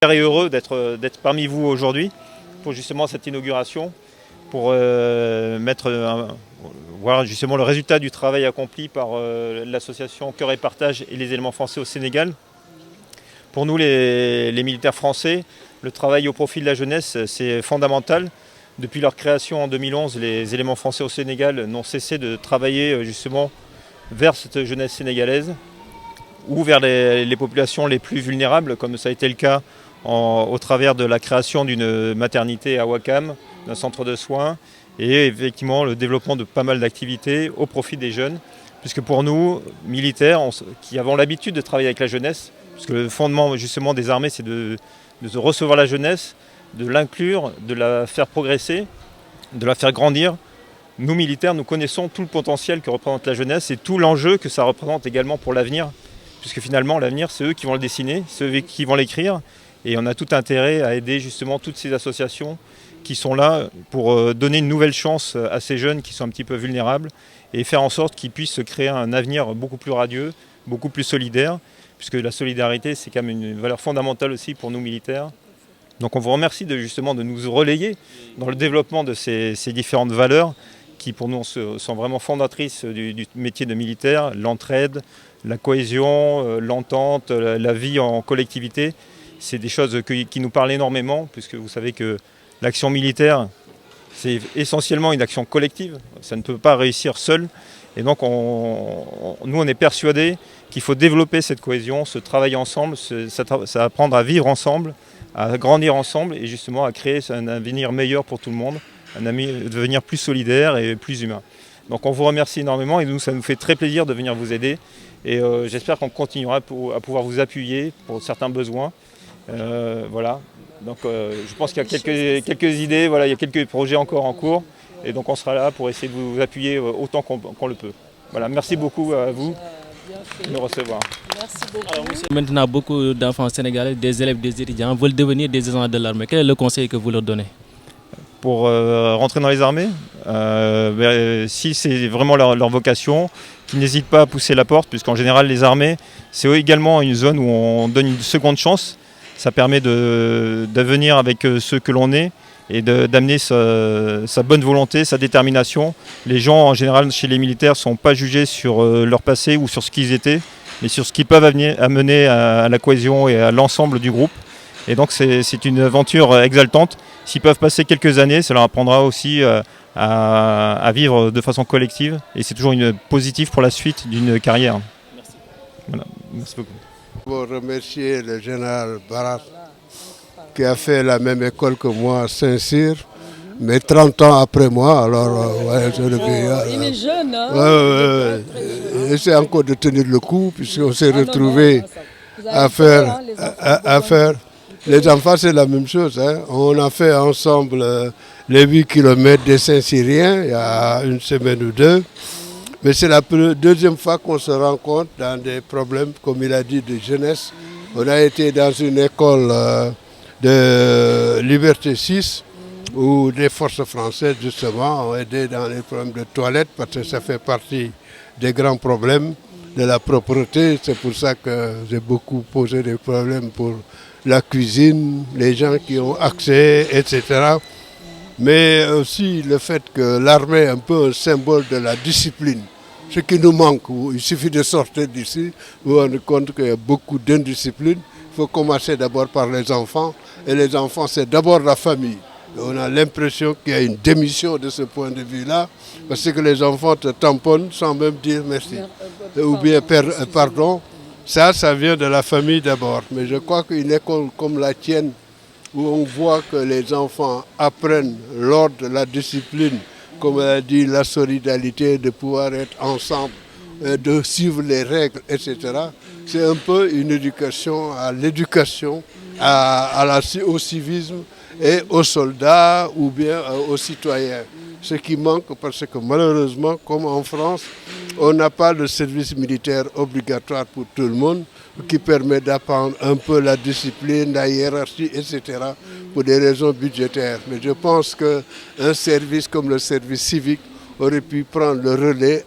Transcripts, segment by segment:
très heureux d'être parmi vous aujourd'hui pour justement cette inauguration, pour voir justement le résultat du travail accompli par l'association Cœur et Partage et les éléments français au Sénégal. Pour nous, les militaires français, le travail au profit de la jeunesse, c'est fondamental. Depuis leur création en 2011, les éléments français au Sénégal n'ont cessé de travailler justement vers cette jeunesse sénégalaise ou vers les populations les plus vulnérables, comme ça a été le cas au travers de la création d'une maternité à Ouakam, d'un centre de soins, et effectivement le développement de pas mal d'activités au profit des jeunes. Puisque pour nous, militaires, qui avons l'habitude de travailler avec la jeunesse, puisque le fondement justement des armées, c'est de recevoir la jeunesse, de l'inclure, de la faire progresser, de la faire grandir. Nous, militaires, nous connaissons tout le potentiel que représente la jeunesse et tout l'enjeu que ça représente également pour l'avenir. Puisque finalement, l'avenir, c'est eux qui vont le dessiner, c'est eux qui vont l'écrire. Et on a tout intérêt à aider justement toutes ces associations qui sont là pour donner une nouvelle chance à ces jeunes qui sont un petit peu vulnérables et faire en sorte qu'ils puissent se créer un avenir beaucoup plus radieux, beaucoup plus solidaire, puisque la solidarité, c'est quand même une valeur fondamentale aussi pour nous militaires. Donc on vous remercie justement de nous relayer dans le développement de ces différentes valeurs qui pour nous sont vraiment fondatrices du métier de militaire, l'entraide, la cohésion, l'entente, la vie en collectivité. C'est des choses qui nous parlent énormément, puisque vous savez que l'action militaire, c'est essentiellement une action collective. Ça ne peut pas réussir seul. Et donc, nous, on est persuadés qu'il faut développer cette cohésion, se travailler ensemble, apprendre à vivre ensemble, à grandir ensemble et justement à créer un avenir meilleur pour tout le monde, devenir plus solidaire et plus humain. Donc, on vous remercie énormément et nous, ça nous fait très plaisir de venir vous aider. Et j'espère qu'on continuera à pouvoir vous appuyer pour certains besoins. Voilà. Donc je pense qu'il y a quelques idées, voilà, il y a quelques projets encore en cours. Et donc on sera là pour essayer de vous appuyer autant qu'on le peut. Voilà, merci beaucoup à vous de nous recevoir. Merci beaucoup. Alors, maintenant, beaucoup d'enfants sénégalais, des élèves, des étudiants veulent devenir des agents de l'armée. Quel est le conseil que vous leur donnez? Pour rentrer dans les armées, si c'est vraiment leur vocation, qu'ils n'hésitent pas à pousser la porte, puisqu'en général les armées, c'est également une zone où on donne une seconde chance. Ça permet de venir avec ce que l'on est et d'amener sa bonne volonté, sa détermination. Les gens, en général, chez les militaires, ne sont pas jugés sur leur passé ou sur ce qu'ils étaient, mais sur ce qu'ils peuvent amener à la cohésion et à l'ensemble du groupe. Et donc, c'est une aventure exaltante. S'ils peuvent passer quelques années, ça leur apprendra aussi à vivre de façon collective. Et c'est toujours positif pour la suite d'une carrière. Merci. Voilà. Merci beaucoup. Pour remercier le général Barat qui a fait la même école que moi à Saint-Cyr, mais 30 ans après moi. Alors, il est jeune, hein? J'essaie encore de tenir le coup, puisqu'on s'est retrouvés à faire. Les enfants, c'est la même chose. Hein. On a fait ensemble les 8 km des Saint-Cyriens il y a une semaine ou deux. Mais c'est la deuxième fois qu'on se rencontre dans des problèmes, comme il a dit, de jeunesse. On a été dans une école de Liberté 6 où des forces françaises, justement, ont aidé dans les problèmes de toilettes parce que ça fait partie des grands problèmes de la propreté. C'est pour ça que j'ai beaucoup posé des problèmes pour la cuisine, les gens qui ont accès, etc. Mais aussi le fait que l'armée est un peu un symbole de la discipline. Ce qui nous manque, il suffit de sortir d'ici, vous vous rendez compte qu'il y a beaucoup d'indiscipline. Il faut commencer d'abord par les enfants, et les enfants c'est d'abord la famille. Et on a l'impression qu'il y a une démission de ce point de vue-là, parce que les enfants te tamponnent sans même dire merci, ou bien pardon. Ça vient de la famille d'abord. Mais je crois qu'une école comme la tienne, où on voit que les enfants apprennent l'ordre, la discipline, comme elle a dit, la solidarité, de pouvoir être ensemble, de suivre les règles, etc. C'est un peu une éducation à l'éducation, au civisme et aux soldats ou bien aux citoyens. Ce qui manque parce que malheureusement, comme en France, on n'a pas de service militaire obligatoire pour tout le monde qui permet d'apprendre un peu la discipline, la hiérarchie, etc. pour des raisons budgétaires. Mais je pense qu'un service comme le service civique aurait pu prendre le relais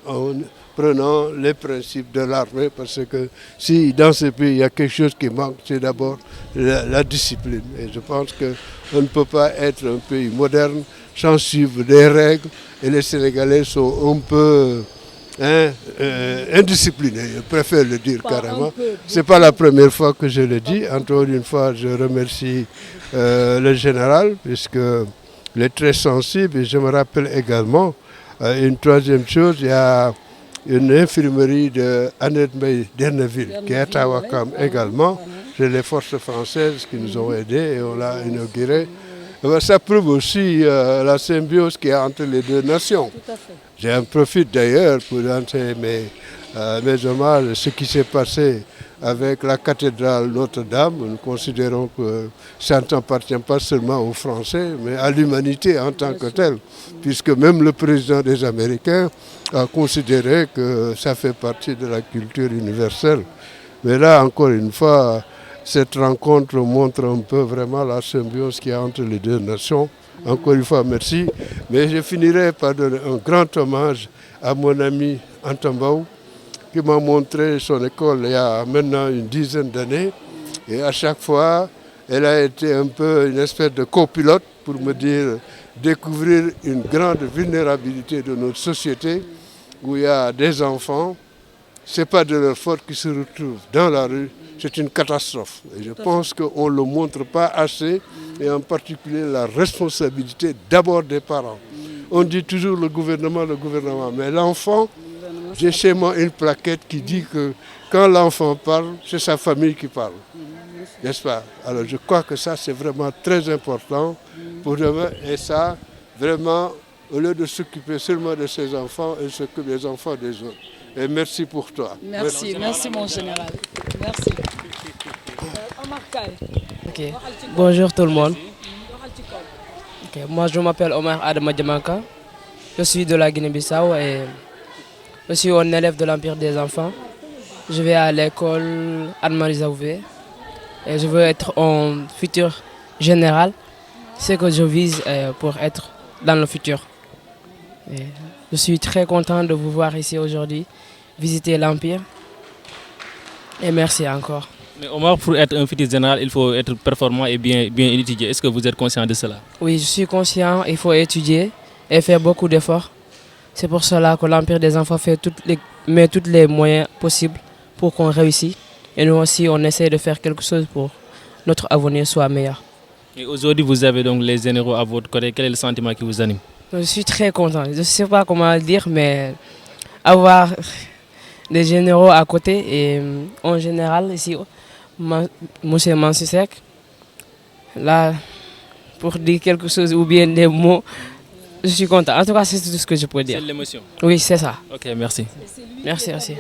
prenant les principes de l'armée, parce que si dans ce pays il y a quelque chose qui manque, c'est d'abord la discipline. Et je pense qu'on ne peut pas être un pays moderne sans suivre des règles, et les Sénégalais sont un peu indisciplinés, je préfère le dire carrément. Ce n'est pas la première fois que je le dis. Encore une fois, je remercie le général, puisqu'il est très sensible, et je me rappelle également une troisième chose, il y a une infirmerie de Annette May d'Erneville qui est à Ouakam également. C'est les forces françaises qui nous ont aidés et on l'a inaugurée. Ça prouve aussi la symbiose qu'il y a entre les deux nations. J'en profite d'ailleurs pour lancer mes hommages à ce qui s'est passé avec la cathédrale Notre-Dame. Nous considérons que ça n'appartient pas seulement aux Français, mais à l'humanité en tant que telle, puisque même le président des Américains a considéré que ça fait partie de la culture universelle. Mais là, encore une fois, cette rencontre montre un peu vraiment la symbiose qu'il y a entre les deux nations. Encore une fois, merci. Mais je finirai par donner un grand hommage à mon ami Antambaou, qui m'a montré son école il y a maintenant une dizaine d'années. Et à chaque fois, elle a été un peu une espèce de copilote pour me dire découvrir une grande vulnérabilité de notre société, où il y a des enfants, ce n'est pas de leur faute qu'ils se retrouvent dans la rue, c'est une catastrophe. Et je pense qu'on ne le montre pas assez, et en particulier la responsabilité d'abord des parents. On dit toujours le gouvernement, mais l'enfant, j'ai chez moi une plaquette qui dit que quand l'enfant parle, c'est sa famille qui parle. N'est-ce pas? Alors je crois que ça c'est vraiment très important pour demain, et ça, vraiment, au lieu de s'occuper seulement de ses enfants, elle s'occupe des enfants des autres. Et merci pour toi. Merci mon général. Merci. Okay. Bonjour tout le monde. Okay. Moi je m'appelle Omar Adama Diamanka. Je suis de la Guinée-Bissau et je suis un élève de l'Empire des enfants. Je vais à l'école Anne-Marie Zaouvé et je veux être un futur général. C'est ce que je vise pour être dans le futur. Et je suis très content de vous voir ici aujourd'hui, visiter l'Empire. Et merci encore. Mais Omar, pour être un futur général, il faut être performant et bien étudié. Est-ce que vous êtes conscient de cela? Oui, je suis conscient, il faut étudier et faire beaucoup d'efforts. C'est pour cela que l'Empire des enfants met tous les moyens possibles pour qu'on réussisse. Et nous aussi, on essaie de faire quelque chose pour que notre avenir soit meilleur. Et aujourd'hui, vous avez donc les généraux à votre côté. Quel est le sentiment qui vous anime? Je suis très content. Je ne sais pas comment le dire, mais avoir des généraux à côté et en général ici, M. Mansisek, là, pour dire quelque chose ou bien des mots, je suis content. En tout cas, c'est tout ce que je peux dire. C'est l'émotion. Oui, c'est ça. Ok, merci. Merci aussi.